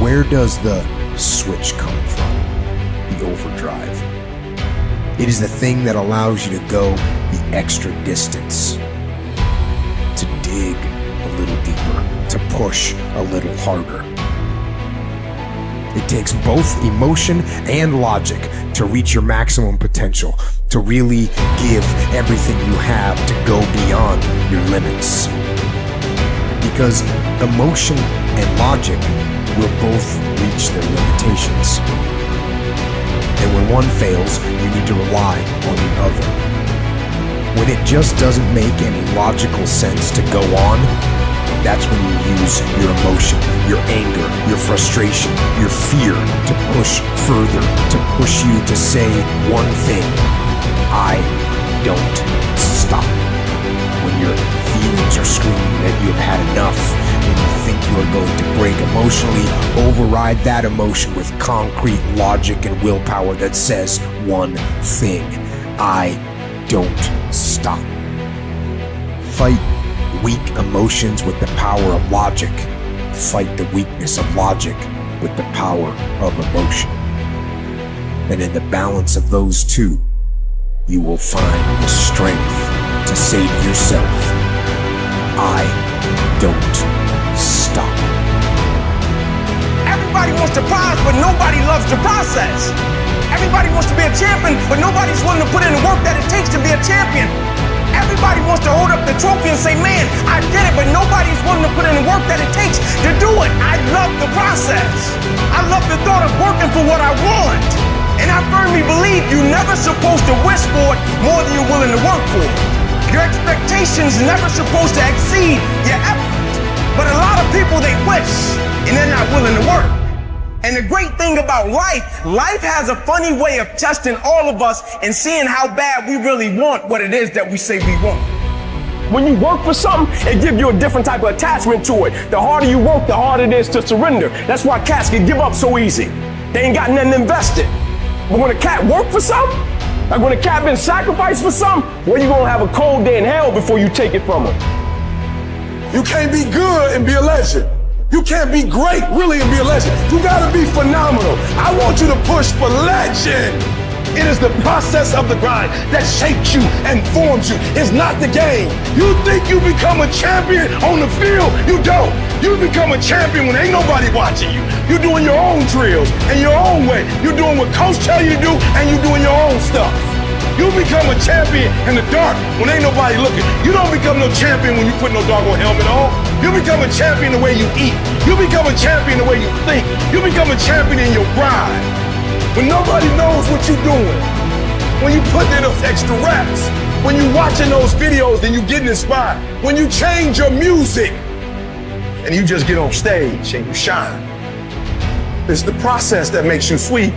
where does the switch come from? The overdrive. It is the thing that allows you to go the extra distance, to dig a little deeper, to push a little harder. It takes both emotion and logic to reach your maximum potential, to really give everything you have, to go beyond your limits. Because emotion and logic will both reach their limitations. And when one fails, you need to rely on the other. When it just doesn't make any logical sense to go on, that's when you use your emotion, your anger, your frustration, your fear to push further, to push you to say one thing: I don't stop. When your feelings are screaming that you have had enough, when you think you are going to break emotionally, override that emotion with concrete logic and willpower that says one thing: I don't stop. Fight weak emotions with the power of logic. Fight the weakness of logic with the power of emotion. And in the balance of those two, you will find the strength to say to yourself, I don't stop. Everybody wants to prize, but nobody loves the process. Everybody wants to be a champion, but nobody's willing to put in the work that it takes to be a champion. Everybody wants to hold up the trophy and say, man, I did it, but nobody's willing to put in the work that it takes to do it. I love the process. I love the thought of working for what I want. And I firmly believe you're never supposed to wish for it more than you're willing to work for it. Your expectations never supposed to exceed your effort. But a lot of people, they wish, and they're not willing to work. And the great thing about life has a funny way of testing all of us and seeing how bad we really want what it is that we say we want. When you work for something, it gives you a different type of attachment to it. The harder you work, the harder it is to surrender. That's why cats can give up so easy. They ain't got nothing invested. But when a cat work for something, like when a cat been sacrificed for something, well, you're gonna have a cold day in hell before you take it from him. You can't be good and be a legend. You can't be great, really, and be a legend. You gotta be phenomenal. I want you to push for legend. It is the process of the grind that shapes you and forms you. It's not the game. You think you become a champion on the field? You don't. You become a champion when ain't nobody watching you. You're doing your own drills and your own way. You're doing what coach tell you to do, and you're doing your own stuff. You become a champion in the dark when ain't nobody looking. You don't become no champion when you put no doggone helmet on. You become a champion the way you eat. You become a champion the way you think. You become a champion in your grind. When nobody knows what you're doing. When you put in those extra reps. When you watching those videos and you getting inspired. When you change your music and you just get on stage and you shine. It's the process that makes you sweet.